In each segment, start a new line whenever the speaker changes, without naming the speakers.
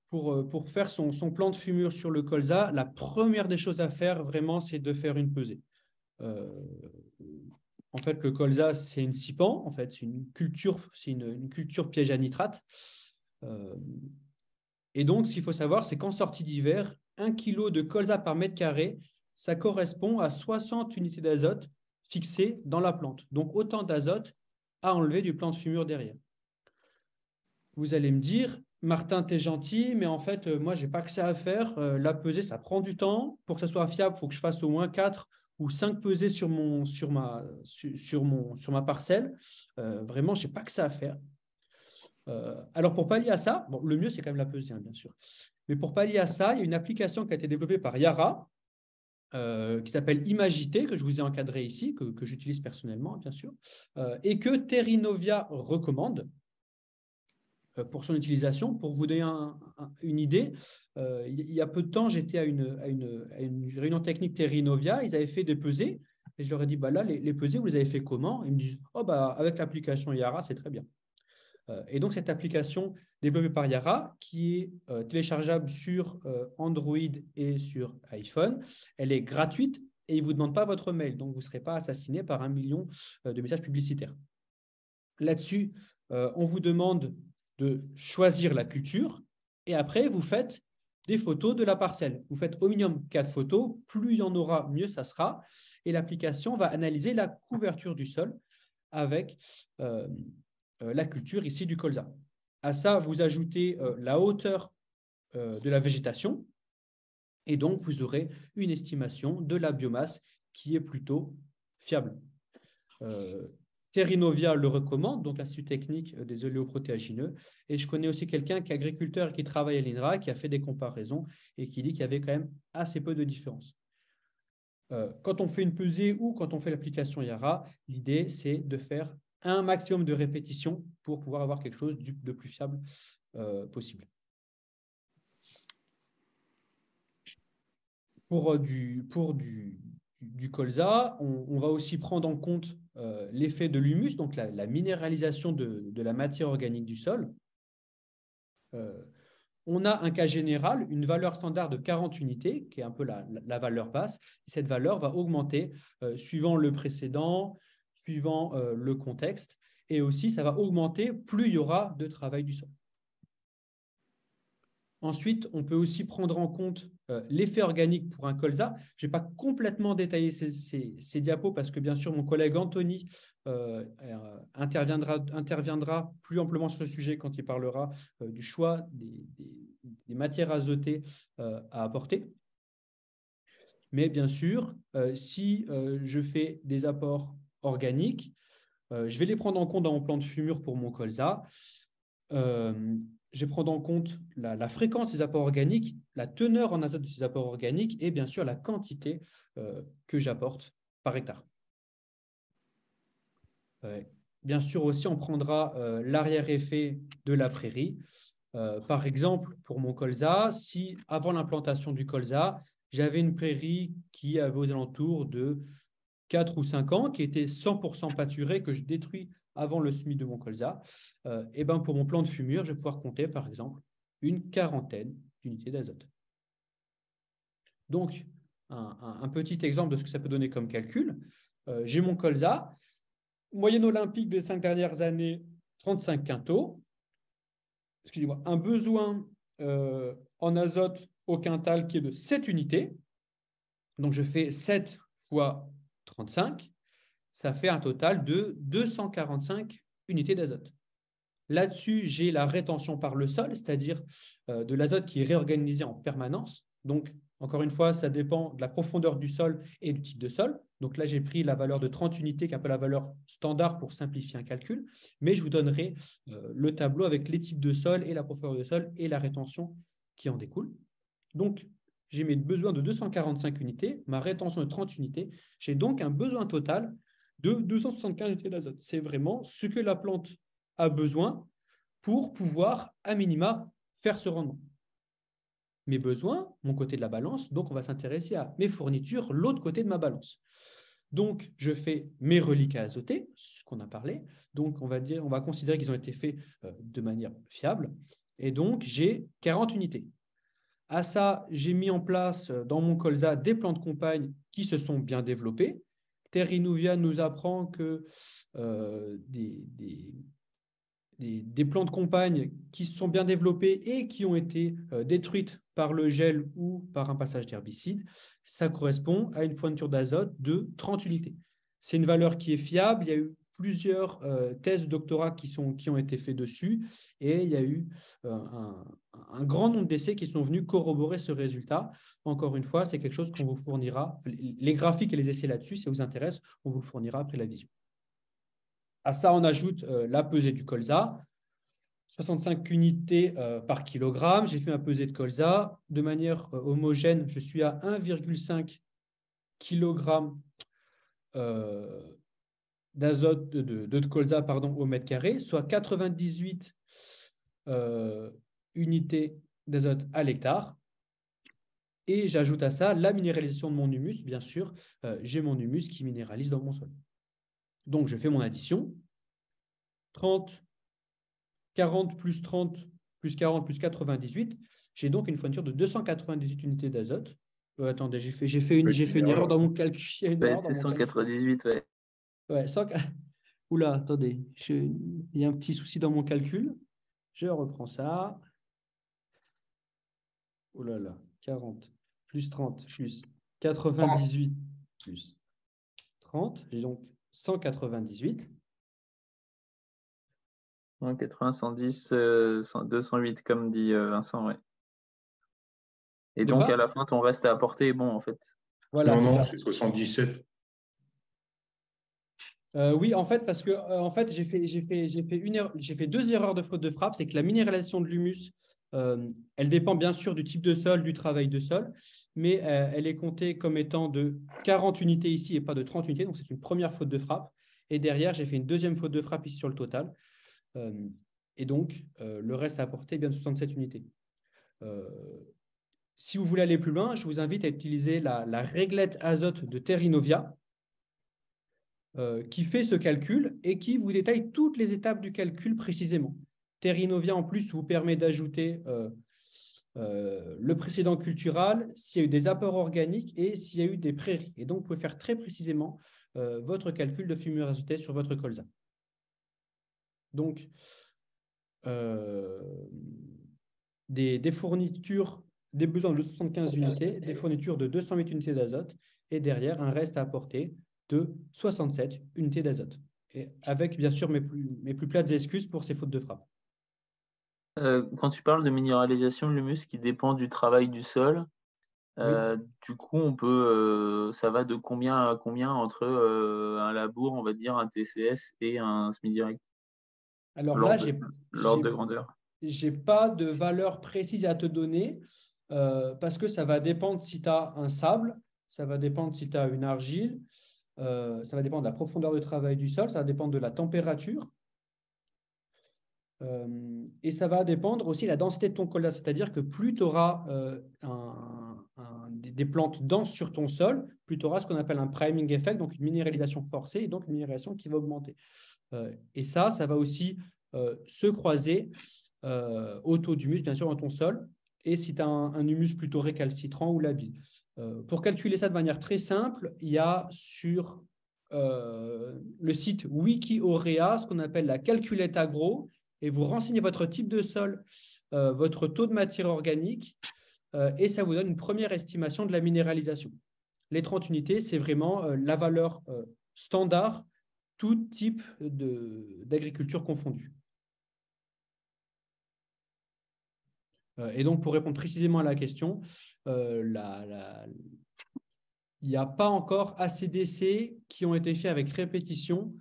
Pour faire son plan de fumure sur le colza, la première des choses à faire, vraiment, c'est de faire une pesée. En fait, le colza, c'est une scipan. En fait, c'est une culture piège à nitrate. Et donc, ce qu'il faut savoir, c'est qu'en sortie d'hiver, 1 kg de colza par mètre carré, ça correspond à 60 unités d'azote fixées dans la plante. Donc, autant d'azote à enlever du plan de fumure derrière. Vous allez me dire, Martin, tu es gentil, mais en fait, moi, je n'ai pas que ça à faire. La pesée, ça prend du temps. Pour que ça soit fiable, il faut que je fasse au moins 4 ou 5 pesées sur ma parcelle. Vraiment, je n'ai pas que ça à faire. Alors, pour pallier à ça, bon, le mieux, c'est quand même la pesée, hein, bien sûr. Mais pour pallier à ça, il y a une application qui a été développée par Yara, qui s'appelle Imagité, que je vous ai encadré ici, que j'utilise personnellement, bien sûr, et que Terrinovia recommande pour son utilisation. Pour vous donner une idée, il y a peu de temps, j'étais à une réunion technique Terrinovia, ils avaient fait des pesées, et je leur ai dit, bah là, les pesées, vous les avez fait comment? Ils me disent, oh, bah, avec l'application Yara, c'est très bien. Et donc, cette application développée par Yara, qui est téléchargeable sur Android et sur iPhone, elle est gratuite et il ne vous demande pas votre mail. Donc, vous ne serez pas assassiné par 1 million de messages publicitaires. Là-dessus, on vous demande de choisir la culture et après, vous faites des photos de la parcelle. Vous faites au minimum 4 photos. Plus il y en aura, mieux ça sera. Et l'application va analyser la couverture du sol avec la culture ici du colza. À ça, vous ajoutez la hauteur de la végétation et donc vous aurez une estimation de la biomasse qui est plutôt fiable. Terrinovia le recommande, donc l'Institut technique des oléoprotéagineux, et je connais aussi quelqu'un qui est agriculteur et qui travaille à l'INRA, qui a fait des comparaisons et qui dit qu'il y avait quand même assez peu de différence. Quand on fait une pesée ou quand on fait l'application Yara, l'idée c'est de faire un maximum de répétitions pour pouvoir avoir quelque chose de plus fiable possible. Pour du colza, on va aussi prendre en compte l'effet de l'humus, donc la minéralisation de la matière organique du sol. On a un cas général, une valeur standard de 40 unités, qui est un peu la valeur basse. Et cette valeur va augmenter suivant le précédent, suivant le contexte. Et aussi, ça va augmenter plus il y aura de travail du sol. Ensuite, on peut aussi prendre en compte l'effet organique pour un colza. Je n'ai pas complètement détaillé ces diapos parce que, bien sûr, mon collègue Anthony interviendra plus amplement sur le sujet quand il parlera du choix des matières azotées à apporter. Mais bien sûr, si je fais des apports organiques, je vais les prendre en compte dans mon plan de fumure pour mon colza. Je vais prendre en compte la fréquence des apports organiques, la teneur en azote de ces apports organiques et bien sûr la quantité que j'apporte par hectare. Bien sûr aussi, on prendra l'arrière-effet de la prairie. Par exemple, pour mon colza, si avant l'implantation du colza, j'avais une prairie qui avait aux alentours de 4 ou 5 ans, qui était 100% pâturée, que je détruis avant le semis de mon colza, et ben pour mon plan de fumure, je vais pouvoir compter, par exemple, une quarantaine d'unités d'azote. Donc, un petit exemple de ce que ça peut donner comme calcul. J'ai mon colza, moyenne olympique des 5 dernières années, 35 quintaux. Excusez-moi, un besoin en azote au quintal qui est de 7 unités. Donc, je fais 7 fois 35. Ça fait un total de 245 unités d'azote. Là-dessus, j'ai la rétention par le sol, c'est-à-dire de l'azote qui est réorganisé en permanence. Donc, encore une fois, ça dépend de la profondeur du sol et du type de sol. Donc là, j'ai pris la valeur de 30 unités, qui est un peu la valeur standard pour simplifier un calcul. Mais je vous donnerai le tableau avec les types de sol et la profondeur de sol et la rétention qui en découle. Donc, j'ai mes besoins de 245 unités, ma rétention de 30 unités. J'ai donc un besoin total de 275 unités d'azote. C'est vraiment ce que la plante a besoin pour pouvoir, à minima, faire ce rendement. Mes besoins, mon côté de la balance, donc on va s'intéresser à mes fournitures, l'autre côté de ma balance. Donc, je fais mes reliquats azotés, ce qu'on a parlé. Donc, on va considérer qu'ils ont été faits de manière fiable. Et donc, j'ai 40 unités. À ça, j'ai mis en place dans mon colza des plans de campagne qui se sont bien développés. Terre Inuvia nous apprend que des plans de campagne qui se sont bien développés et qui ont été détruites par le gel ou par un passage d'herbicide, ça correspond à une fourniture d'azote de 30 unités. C'est une valeur qui est fiable. Il y a eu plusieurs thèses de doctorat qui ont été faits dessus et il y a eu un grand nombre d'essais qui sont venus corroborer ce résultat. Encore une fois, c'est quelque chose qu'on vous fournira. Les graphiques et les essais là-dessus, si ça vous intéresse, on vous le fournira après la vision. À ça, on ajoute la pesée du colza, 65 unités par kilogramme. J'ai fait ma pesée de colza de manière homogène. Je suis à 1,5 kg d'azote de colza au mètre carré, soit 98 unités d'azote à l'hectare. Et j'ajoute à ça la minéralisation de mon humus, bien sûr. J'ai mon humus qui minéralise dans mon sol. Donc, je fais mon addition. 30, 40 plus 30 plus 40 plus 98. J'ai donc une fourniture de 298 unités d'azote. Attendez, j'ai fait une erreur dans mon calcul. Il y a une erreur dans
C'est
mon
198,
calcul. Ouais, 100... Oula, attendez, il y a un petit souci dans mon calcul. Je reprends ça. Oh là là, 40 plus 30 plus 98 plus 30. J'ai donc 198.
180, 110, 208, comme dit Vincent, ouais. Et
De
donc, à
quoi?
la fin, ton reste à apporter est bon, en fait.
Voilà, c'est ça.
C'est 77.
Oui, en fait, parce que j'ai fait deux erreurs de faute de frappe. C'est que la minéralisation de l'humus, elle dépend bien sûr du type de sol, du travail de sol, mais elle est comptée comme étant de 40 unités ici et pas de 30 unités. Donc, c'est une première faute de frappe. Et derrière, j'ai fait une deuxième faute de frappe ici sur le total. Et donc, le reste à apporter est bien de 67 unités. Si vous voulez aller plus loin, je vous invite à utiliser la réglette azote de Terra Innovia, qui fait ce calcul et qui vous détaille toutes les étapes du calcul précisément. Terra Innovia, en plus, vous permet d'ajouter le précédent cultural, s'il y a eu des apports organiques et s'il y a eu des prairies. Et donc, vous pouvez faire très précisément votre calcul de fumure azotée sur votre colza. Donc, des fournitures, des besoins de 75 unités, des fournitures de 208 unités d'azote et derrière un reste à apporter de 67 unités d'azote. Et avec bien sûr mes plus plates excuses pour ces fautes de frappe.
Quand tu parles de minéralisation de l'humus qui dépend du travail du sol,
Oui.
du coup, on peut, ça va de combien à combien entre un labour, on va dire, un TCS et un semi-direct?
Alors là,
L'ordre de grandeur.
j'ai pas de valeur précise à te donner parce que ça va dépendre si tu as un sable, ça va dépendre si tu as une argile, ça va dépendre de la profondeur de travail du sol, ça va dépendre de la température. Et ça va dépendre aussi de la densité de ton colza, c'est-à-dire que plus tu auras des plantes denses sur ton sol, plus tu auras ce qu'on appelle un priming effect, donc une minéralisation forcée et donc une minéralisation qui va augmenter. Et ça va aussi se croiser au taux d'humus, bien sûr, dans ton sol, et si tu as un humus plutôt récalcitrant ou labile. Pour calculer ça de manière très simple, il y a sur le site Wikiorea ce qu'on appelle la calculette agro, et vous renseignez votre type de sol, votre taux de matière organique, et ça vous donne une première estimation de la minéralisation. Les 30 unités, c'est vraiment la valeur standard, tout type d'agriculture confondue. Et donc, pour répondre précisément à la question, il n'y a pas encore assez d'essais qui ont été faits avec répétition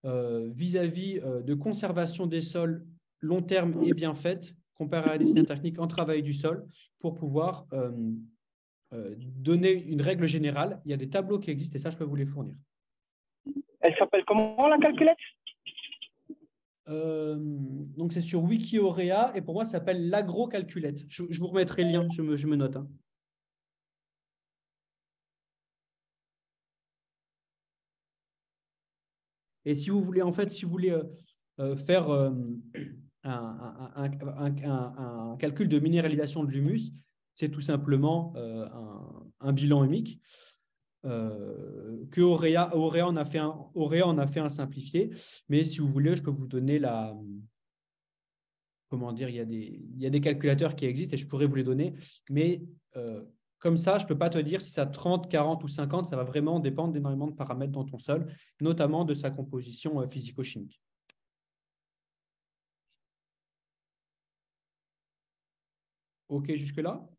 vis-à-vis de conservation des sols long terme et bien faite, comparé à des disciplines techniques en travail du sol, pour pouvoir donner une règle générale. Il y a des tableaux qui existent et ça, je peux vous les fournir.
Elle s'appelle comment la calculette?
Donc, c'est sur Wikiorea et pour moi, ça s'appelle l'agro-calculette. Je vous remettrai le lien, je me note. Hein. Et si vous voulez, en fait, si vous voulez faire un calcul de minéralisation de l'humus, c'est tout simplement un bilan humique. Que Auréa en a fait un simplifié, mais si vous voulez, je peux vous donner comment dire, il y a des calculateurs qui existent et je pourrais vous les donner, mais comme ça, je ne peux pas te dire si ça 30, 40 ou 50, ça va vraiment dépendre d'énormément de paramètres dans ton sol, notamment de sa composition physico-chimique. OK jusque-là?